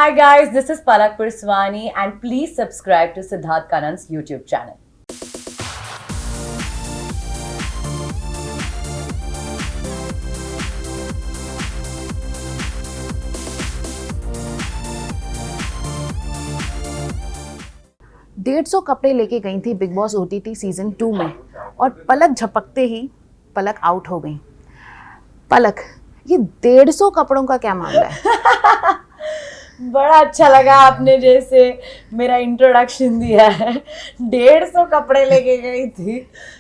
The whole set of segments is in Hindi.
Hi guys, this is Palak Purswani and please subscribe to Siddharth Kanan's YouTube channel. डेढ़ सौ कपड़े लेके गई थी बिग बॉस OTT सीजन 2 में और पलक झपकते ही पलक आउट हो गई। पलक, ये 150 कपड़ों का क्या मामला है? बड़ा अच्छा लगा आपने जैसे मेरा इंट्रोडक्शन दिया है। 150 कपड़े लेके गई थी,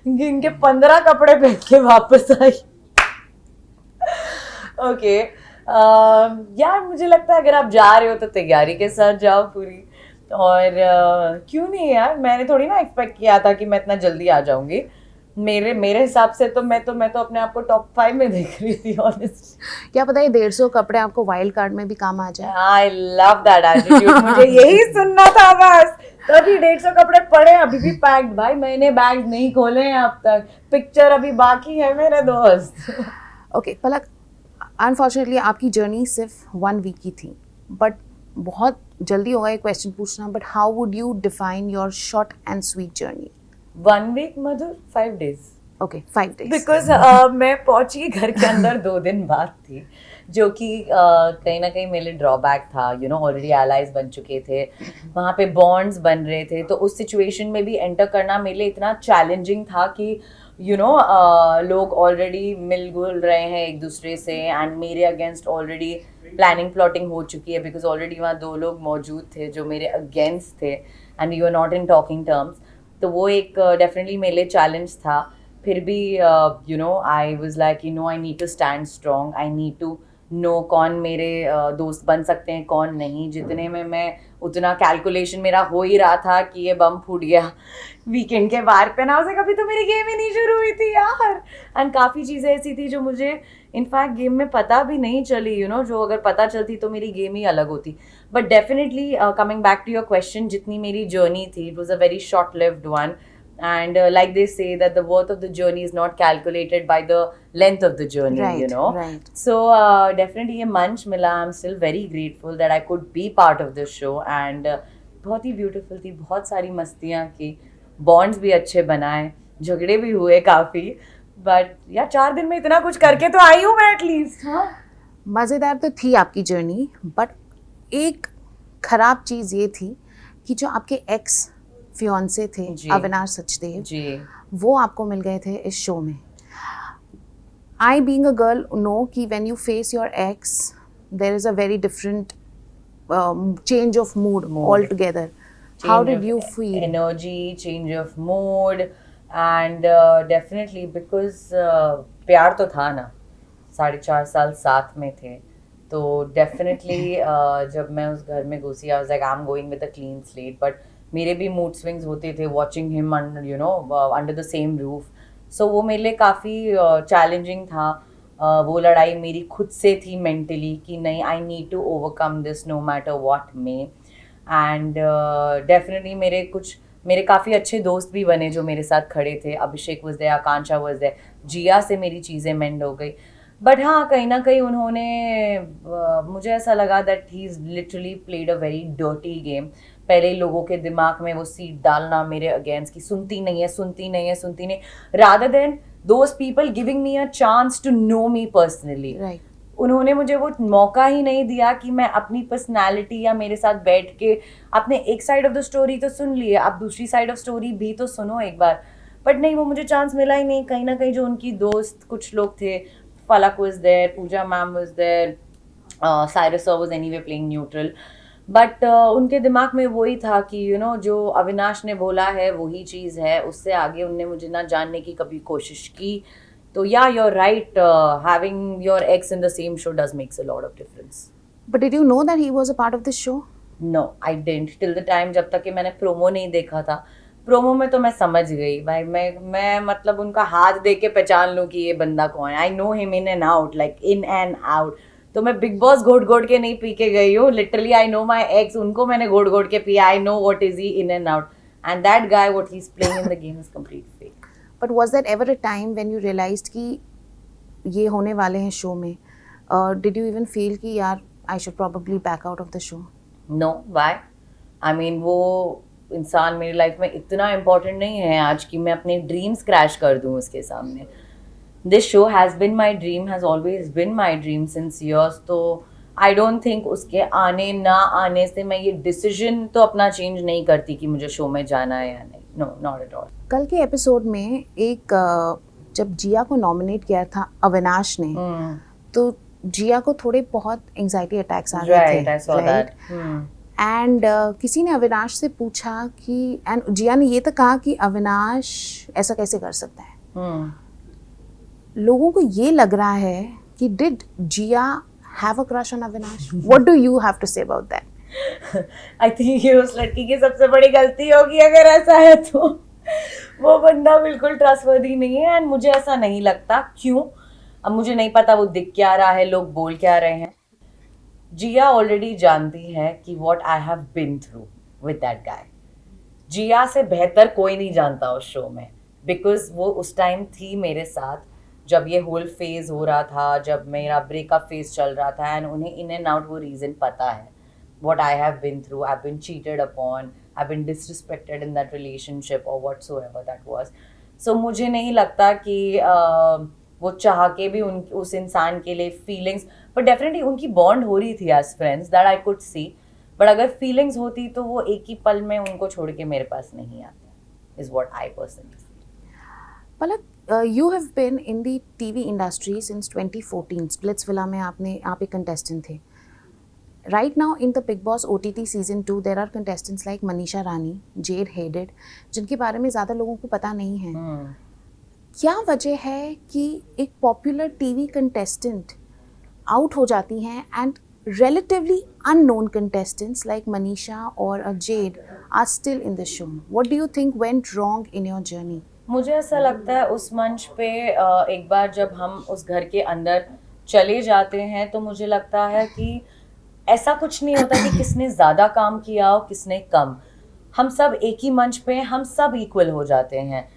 जिनके 15 कपड़े पहन के वापस आई। ओके, यार मुझे लगता है अगर आप जा रहे हो तो तैयारी के साथ जाओ पूरी। और क्यों नहीं यार, मैंने थोड़ी ना एक्सपेक्ट किया था कि मैं इतना जल्दी आ जाऊंगी। मेरे हिसाब से तो मैं तो अपने आप को टॉप 5 में देख रही थी ऑनेस्ट। क्या पता ये 150 कपड़े आपको वाइल्ड कार्ड में भी काम आ जाए। आई लव दैट एटीट्यूड, मुझे यही सुनना था बस। तभी 150 कपड़े पड़े, अभी भी पैक्ड। भाई मैंने बैग नहीं खोले हैं अब तक, पिक्चर अभी बाकी है मेरे दोस्त। ओके पलक, अनफॉर्चुनेटली आपकी जर्नी सिर्फ 1 वीक की थी, बट बहुत जल्दी होगा ये क्वेश्चन पूछना, but how would you define your short and sweet journey? 1 week मधुर 5 डेज। Okay 5 days. बिकॉज मैं पहुंची घर के अंदर 2 दिन बाद थी, जो कि कहीं ना कहीं मेरे लिए ड्रॉबैक था। ऑलरेडी एलाइज बन चुके थे, वहाँ पे बॉन्ड्स बन रहे थे, तो उस सिचुएशन में भी एंटर करना मेरे लिए इतना चैलेंजिंग था कि लोग ऑलरेडी मिलजुल रहे हैं एक दूसरे से एंड मेरे अगेंस्ट ऑलरेडी प्लानिंग प्लॉटिंग हो चुकी है, बिकॉज ऑलरेडी वहाँ 2 लोग मौजूद थे जो मेरे अगेंस्ट थे and you are not in talking terms. तो वो एक डेफिनेटली मेरे लिए चैलेंज था। फिर भी I was like I need to stand strong, I need to know कौन मेरे दोस्त बन सकते हैं कौन नहीं। जितने में मैं उतना कैलकुलेशन मेरा हो ही रहा था कि ये बम फूट गया वीकेंड के बार पे ना, उसे कभी तो मेरी गेम ही नहीं शुरू हुई थी यार। एंड काफ़ी चीज़ें ऐसी थी जो मुझे इनफैक्ट गेम में पता भी नहीं चली, जो अगर पता चलती तो मेरी गेम ही अलग होती। But definitely coming back to your question, जितनी मेरी जर्नी थी it was a very short lived one. And like they say that the worth of the journey is not calculated by the length of the journey, Right. So definitely ये मंच मिला, I'm still very grateful that I could be part of this show and बहुत ही beautiful थी, बहुत सारी मस्तियाँ की, bonds भी अच्छे बनाए, झगड़े भी हुए काफ़ी, but यार 4 दिन में इतना कुछ करके तो आई हूँ मैं एटलीस्ट। हाँ, मज़ेदार तो थी आपकी जर्नी, बट एक खराब चीज़ ये थी कि जो आपके एक्स फियोंसे थे अविनाश सचदेव जी, वो आपको मिल गए थे इस शो में। I being a girl know कि when you face your ex there is a very different change of mood altogether. How did you feel? Energy, change of mood and definitely because प्यार तो था ना, 4.5 साल साथ में थे, तो डेफिनेटली जब मैं उस घर में घुसी I was like I am going with a clean slate. But मेरे भी मूड स्विंग्स होते थे watching him under the same roof, so वो मेरे लिए काफ़ी चैलेंजिंग था। वो लड़ाई मेरी खुद से थी मेंटली कि नहीं, I need to overcome this no matter what may. And definitely मेरे काफ़ी अच्छे दोस्त भी बने जो मेरे साथ खड़े थे। Abhishek was there, Akanksha was there, Jiya से मेरी चीज़ें मेंड हो गई। बट हाँ, कहीं ना कहीं उन्होंने मुझे ऐसा लगा that he is literally played a very dirty game. पहले लोगों के दिमाग में वो सीट डालना मेरे अगेंस्ट की सुनती नहीं, rather than those people giving me a chance to know me personally. उन्होंने मुझे वो मौका ही नहीं दिया कि मैं अपनी पर्सनैलिटी या मेरे साथ बैठ के आपने एक साइड ऑफ द स्टोरी तो सुन ली है, आप दूसरी साइड ऑफ स्टोरी भी तो सुनो एक बार। बट नहीं, वो मुझे चांस मिला ही नहीं। कहीं ना कहीं जो उनकी दोस्त कुछ लोग थे, Falaq was there, Pooja ma'am was there, Cyrus was anyway playing neutral, but उनके दिमाग में वही था कि जो अविनाश ने बोला है वही चीज़ है, उससे आगे उनने मुझे ना जानने की कभी कोशिश की। तो yeah you are right, having your ex in the same show does makes a lot of difference. But did you know that he was a part of this show? No, I didn't till the time जब तक कि मैंने प्रोमो नहीं देखा था। प्रोमो में तो मैं समझ गई भाई, मैं मतलब उनका हाथ देख के पहचान लूँ कि ये बंदा कौन है। I know him in and out, like in and out. तो मैं बिग बॉस घोट के नहीं पी के गई हूँ, literally I know my ex, उनको मैंने घोट के पिया। I know what is he in and out, and that guy what he is playing in the game is complete fake. But was there ever a time when you realized कि ये होने वाले हैं शो में? डिड यू इवन फील कि यार I should probably back out of the show? Know why, I mean वो इंसान मेरी लाइफ में इतना इम्पोर्टेंट नहीं है आज कि मैं अपने ड्रीम्स क्रैश कर दूं उसके सामने. This show has been my dream, has always been my dream since years. तो आई डोंट थिंक उसके आने ना आने से मैं ये डिसीजन तो अपना चेंज नहीं करती कि मुझे शो में जाना है या नहीं. No, not at all. कल के एपिसोड में एक जब जिया को नॉमिनेट किया था अविनाश ने, तो जिया को थोड़े बहुत एंजाइटी अटैक्स आ रहे थे. Right, I saw that. And किसी ने अविनाश से पूछा कि, एंड जिया ने ये तक कहा कि अविनाश ऐसा कैसे कर सकता है. लोगों को ये लग रहा है कि did Jiya have a crush on Avinash? What do you have to say about that? I think ये उस लड़की की सबसे बड़ी गलती होगी अगर ऐसा है तो. वो बंदा बिल्कुल ट्रस्टवर्दी नहीं है एंड मुझे ऐसा नहीं लगता. क्यों? अब मुझे नहीं पता वो दिख क्या रहा है, लोग बोल क्या रहे हैं. जिया ऑलरेडी जानती है कि what I have been through with that guy. Jiya से बेहतर कोई नहीं जानता उस शो में, बिकॉज वो उस टाइम थी मेरे साथ जब ये होल फेज हो रहा था, जब मेरा ब्रेकअप फेज चल रहा था, एंड उन्हें इन एंड आउट वो रीज़न पता है what I have been through. I've been cheated upon, I've been disrespected in that relationship or whatsoever that was. So मुझे नहीं लगता कि वो चाह के भी उस इंसान के लिए फीलिंग्स, but definitely उनकी बॉन्ड हो रही थी as friends that I could see. But अगर फीलिंग्स होती तो वो एक ही पल में उनको छोड़ के मेरे पास नहीं आते, is what I personally feel. Palak, you have been in the TV industry since 2014. Splitsvilla में आप एक contestant थे. Right now in the Big Boss OTT season 2 there are contestants like Manisha Rani, Jade Hayded, जिनके बारे में ज़्यादा लोगों को पता नहीं है. क्या वजह है कि एक पॉपुलर टीवी कंटेस्टेंट आउट हो जाती हैं and relatively unknown contestants like Manisha or Jade are still in the show? What do you think went wrong in your journey? मुझे ऐसा लगता है उस मंच पे एक बार जब हम उस घर के अंदर चले जाते हैं तो मुझे लगता है कि ऐसा कुछ नहीं होता कि किसने ज़्यादा काम किया हो किसने कम. हम सब एक ही मंच पे, हम सब इक्वल हो जाते हैं.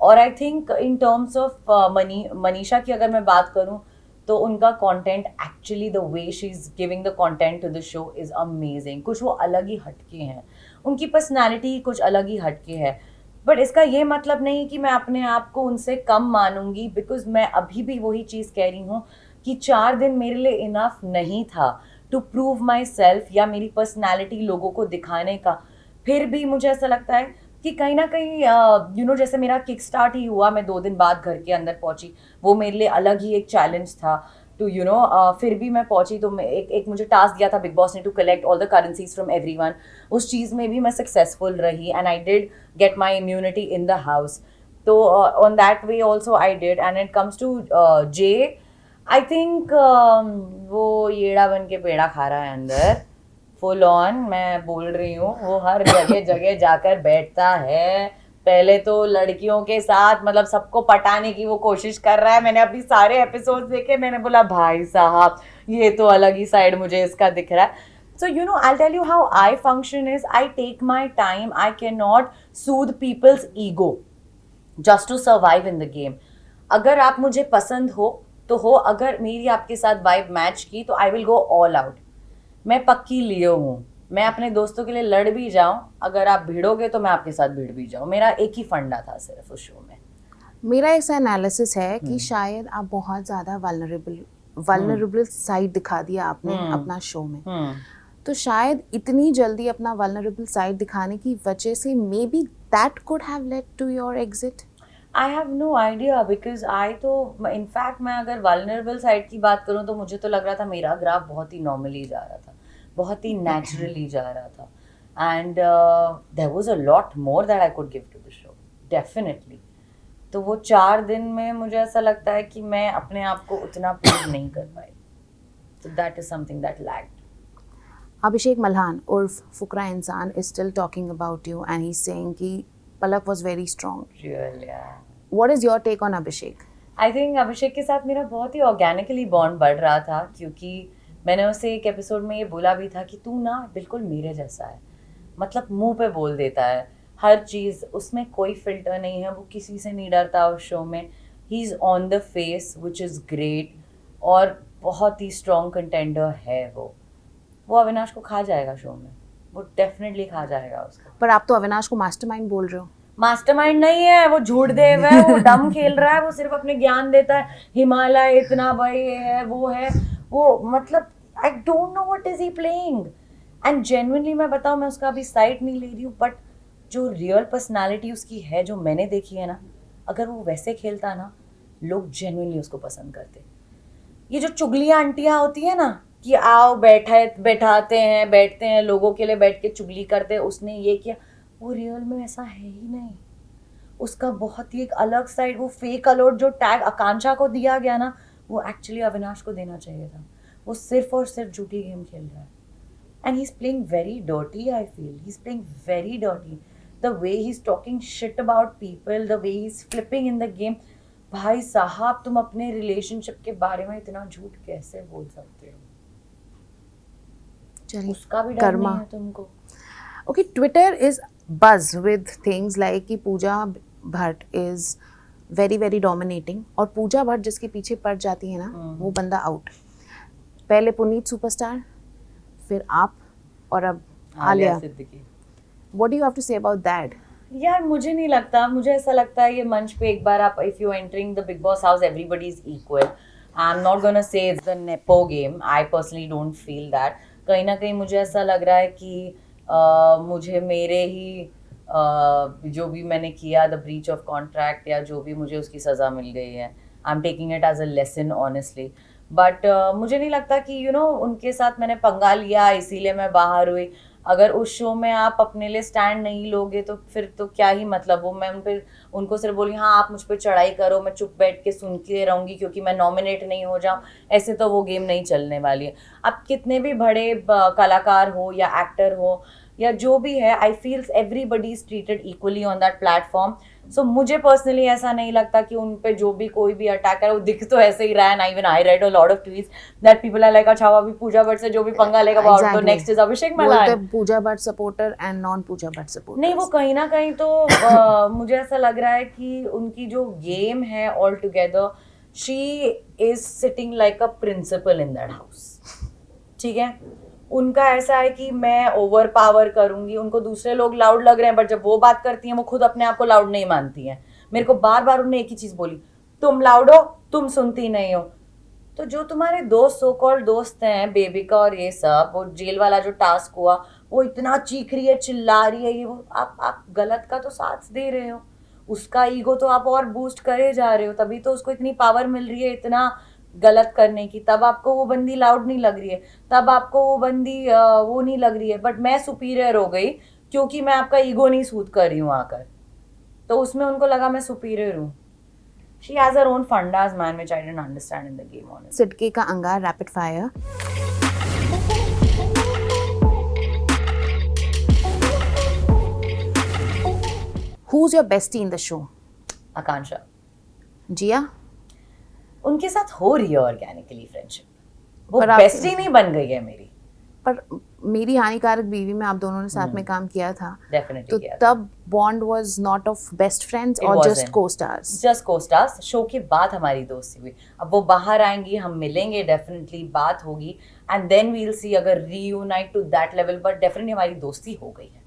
और I think in terms of Manisha की अगर मैं बात करूं तो उनका content actually the way she is giving the content to the show is amazing. कुछ वो अलग ही हटके हैं, उनकी पर्सनैलिटी कुछ अलग ही हटके है. बट इसका ये मतलब नहीं कि मैं अपने आप को उनसे कम मानूंगी, बिकॉज मैं अभी भी वही चीज़ कह रही हूँ कि 4 दिन मेरे लिए इनफ नहीं था टू प्रूव माई सेल्फ या मेरी पर्सनैलिटी लोगों को दिखाने का. फिर भी मुझे ऐसा लगता है कि कहीं ना कहीं जैसे मेरा किक स्टार्ट ही हुआ, मैं 2 दिन बाद घर के अंदर पहुंची, वो मेरे लिए अलग ही एक चैलेंज था टू फिर भी मैं पहुंची. तो मैं एक मुझे टास्क दिया था बिग बॉस ने to collect all the currencies from everyone. उस चीज़ में भी मैं सक्सेसफुल रही and I did get my immunity in the house. तो on that way also I did. And it comes to J, I think वो येड़ा बन के पेड़ा खा रहा है अंदर फुल ऑन. मैं बोल रही हूँ वो हर जगह जगह जाकर बैठता है. पहले तो लड़कियों के साथ मतलब सबको पटाने की वो कोशिश कर रहा है. मैंने अभी सारे एपिसोड देखे, मैंने बोला भाई साहब ये तो अलग ही साइड मुझे इसका दिख रहा है. So I'll tell you how I function is I take my time. I cannot soothe people's ego just to survive in the game. अगर आप मुझे पसंद हो तो हो, अगर मेरी आपके साथ वाइब मैच की तो I will go all out. मैं पक्की लियो हूँ, मैं अपने दोस्तों के लिए लड़ भी जाऊँ, अगर आप भिड़ोगे तो मैं आपके साथ भिड़ भी जाऊँ. मेरा एक ही फंडा था सिर्फ उस शो में. मेरा ऐसा एनालिसिस है कि शायद आप बहुत ज़्यादा वल्नरेबल साइड दिखा दिया आपने अपना शो में. तो शायद इतनी जल्दी अपना वल्नरेबल साइड दिखाने की वजह से maybe that could have led to your exit. I have no idea because in fact मैं अगर वल्नरेबल साइड की बात करूँ तो मुझे तो लग रहा था मेरा ग्राफ बहुत ही नॉर्मली जा रहा था, बहुत ही नेचुरली जा रहा था. And there was a lot more that I could give to the show definitely. तो वो 4 दिन में मुझे ऐसा लगता है कि मैं अपने आप को उतना प्रूव नहीं कर पाई. तो that is something that lagged. Abhishek Malhan उर्फ फुकरा इंसान is still talking about you and he's saying कि Palak was very strong. Real, yeah. What is your take on Abhishek? I think अभिषेक के साथ मेरा बहुत ही ऑर्गेनिकली बॉन्ड बढ़ रहा था, क्योंकि मैंने उसे एक एपिसोड में ये बोला भी था कि तू ना बिल्कुल मेरे जैसा है. मतलब मुंह पे बोल देता है हर चीज़, उसमें कोई फिल्टर नहीं है, वो किसी से नहीं डरता उस शो में. He is on the face which is great और बहुत ही स्ट्रॉन्ग कंटेंडर है वो. वो अविनाश को खा जाएगा शो में, वो डेफिनेटली खा जाएगा उसको। पर आप तो अविनाश को मास्टरमाइंड बोल रहे हो। मास्टरमाइंड नहीं है वो, झूठ देव है, वो डम खेल रहा है, वो सिर्फ अपने ज्ञान देता है, हिमालय इतना भाई है वो है वो, मतलब I don't know what is he playing. And genuinely मैं बताऊं, मैं उसका अभी साइड नहीं ले रही हूँ, बट जो रियल पर्सनालिटी उसकी है, जो मैंने देखी है ना, अगर वो वैसे खेलता ना, लोग जेन्युइनली उसको पसंद करते। ये जो चुगलियां आंटियां होती है ना, कि आओ बैठाते हैं, बैठते हैं, लोगों के लिए बैठ के चुगली करते हैं, उसने ये किया, वो रियल में ऐसा है ही नहीं। उसका बहुत ही एक अलग साइड, वो फेक अलर्ट जो टैग आकांक्षा को दिया गया ना, वो एक्चुअली अविनाश को देना चाहिए था। वो सिर्फ और सिर्फ झूठी गेम खेल रहा है, and he is playing very dirty. I feel he is playing very dirty, the way he is talking shit about people, the way he is flipping in the game. भाई साहब, तुम अपने रिलेशनशिप के बारे में इतना झूठ कैसे बोल सकते हो? उसका भी डर नहीं है तुमको? Okay, Twitter is buzz with things like कि Pooja Bhatt is very very dominating, और पूजा भट्ट जिसके पीछे पड़ जाती है ना, वो बंदा आउट। पहले पुनीत सुपरस्टार, फिर आप, और अब Alia Siddiqui. What do you have to say about that? यार मुझे नहीं लगता, मुझे ऐसा लगता है ये मंच पे एक बार आप, if you entering the big boss house, everybody is equal. I am not gonna say it's the nepo game, I personally don't feel that. कहीं ना कहीं मुझे ऐसा लग रहा है कि मुझे मेरे ही जो भी मैंने किया, द ब्रीच ऑफ कॉन्ट्रैक्ट, या जो भी मुझे उसकी सज़ा मिल गई है, I am taking it as a lesson honestly. But मुझे नहीं लगता कि उनके साथ मैंने पंगा लिया इसीलिए मैं बाहर हुई। अगर उस शो में आप अपने लिए स्टैंड नहीं लोगे तो फिर तो क्या ही मतलब। वो मैं उनको सिर्फ बोली, हाँ आप मुझ पर चढ़ाई करो, मैं चुप बैठ के सुनती रहूँगी क्योंकि मैं नॉमिनेट नहीं हो जाऊँ, ऐसे तो वो गेम नहीं चलने वाली है। आप कितने भी बड़े कलाकार हो या एक्टर हो या जो भी है, I feels everybody is treated equally on that platform. So मुझे पर्सनली ऐसा नहीं लगता कि उन पे जो भी कोई भी अटैक है, वो दिख तो ऐसे ही रहा है ना। Even I read a lot of tweets that people are like, अच्छा अभी पूजा भट्ट से जो भी पंगा लेगा तो next is Abhishek Malhan. Pooja Bhatt supporter and non Pooja Bhatt supporter. नहीं, वो कहीं ना कहीं तो मुझे ऐसा लग रहा है कि उनकी जो गेम है all together, she is sitting like a principal in that house. ठीक है, उनका ऐसा है कि मैं ओवर पावर करूंगी। उनको दूसरे लोग लाउड लग रहे हैं, बट जब वो बात करती हैं वो खुद अपने आप को लाउड नहीं मानती हैं। मेरे को बार बार उन्होंने एक ही चीज बोली, तुम लाउड हो, तुम सुनती नहीं हो। तो जो तुम्हारे दोस्त, सो कॉल्ड दोस्त हैं, बेबिका और ये सब, वो जेल वाला जो टास्क हुआ, वो इतना चीख रही है, चिल्ला रही है, ये वो, आप गलत का तो साथ दे रहे हो, उसका ईगो तो आप और बूस्ट करे जा रहे हो, तभी तो उसको इतनी पावर मिल रही है इतना गलत करने की। तब आपको वो बंदी लाउड नहीं लग रही है, तब आपको वो बंदी वो नहीं लग रही है। बट मैं सुपीरियर हो गई क्योंकि मैं आपका ईगो नहीं सूद कर रही हूँ आकर, तो उसमें उनको लगा मैं सुपीरियर हूँ। She has her own fundas, man, which I didn't understand in the game, honestly. सिडकी का अंगार rapid fire. Who's your bestie in the show? आकांक्षा। जिया? उनके साथ हो रही है ऑर्गेनिकली फ्रेंडशिप, वो पर बेस्टी नहीं बन गई है मेरी। पर मेरी हानिकारक बीवी में आप दोनों ने साथ में काम किया था, डेफिनेटली तो किया था। तब bond was not of best friends It और wasn't. जस्ट को-स्टार्स? जस्ट को-स्टार्स। शो के बाद हमारी दोस्ती हुई, अब वो बाहर आएंगी, हम मिलेंगे, डेफिनेटली बात होगी, and then we will see अगर reunite to that level, but definitely हमारी दोस्ती हो गई है।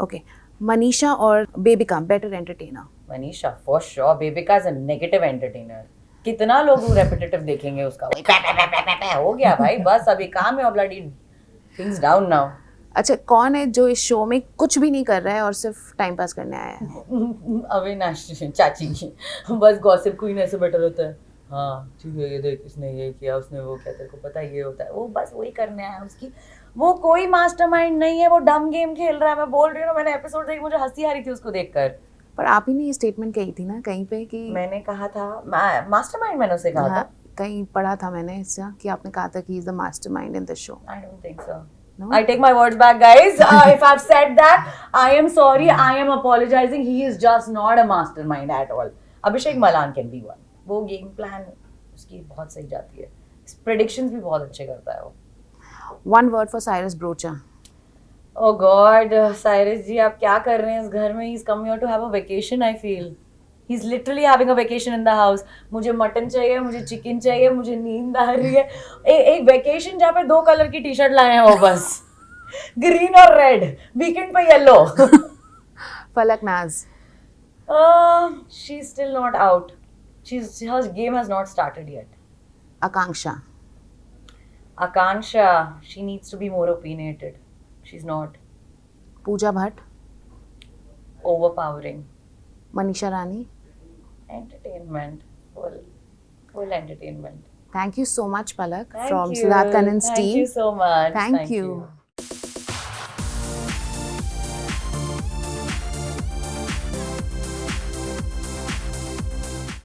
ओके, मनीषा और Bebika better entertainer? Manisha for sure, Bebika is a negative entertainer. कितना लोग रेपिटेटिव देखेंगे उसका, वही पै, पै, पै, पै, पै, पै, हो गया भाई, बस अभी काम है, ब्लडी थिंग्स डाउन नाउ। अच्छा, कौन है जो इस शो में कुछ भी नहीं कर रहा है और सिर्फ टाइम पास करने आया है? अविनाश चाची की, बस गॉसिप क्वीन ऐसे बेटर होता है, हाँ ठीक है, ये देख इसने ये किया, उसने वो किया, तेरे को पता है ये होता है, वो बस वही करने आया उसकी। वो कोई मास्टरमाइंड नहीं है, वो डम गेम खेल रहा है। मैं बोल रही हूँ ना, मैंने एपिसोड देखी, मुझे हंसी आ रही थी उसको देखकर। पर आप ही ने ये स्टेटमेंट कही थी ना कहीं पे कि मैंने कहा था मास्टरमाइंड, मैंने उसे कहा था, कहीं पढ़ा था मैंने इसका कि आपने कहा था कि he is the mastermind in the show. I don't think so. No? I take my words back, guys. If I've said that, I am sorry. I am apologizing. He is just not a mastermind at all. Abhishek Malan can be one. वो गेम प्लान उसकी बहुत सही जाती है, प्रेडिक्शंस भी बहुत अच्छे करता है वो। One word for Cyrus Brocha. Oh God, Cyrus ji आप क्या कर रहे हैं इस घर में? He's come here to have a vacation, I feel. He's literally having a vacation in the house. मुझे मटन चाहिए, मुझे चिकन चाहिए, मुझे नींद आ रही है. एक वेकेशन जहाँ पे 2 कलर की टी शर्ट लाए हैं वो बस. ग्रीन और रेड. वीकेंड पे yellow. Palak Naz. She's still not out. Her game has not started yet. Akanksha. Akansha, she needs to be more opinionated. She's not. Pooja Bhatt. Overpowering. Manisha Rani. Entertainment. Full entertainment. Thank you so much, Palak, Thank from you. Siddharth Kanan's Thank team. you so much. Thank you.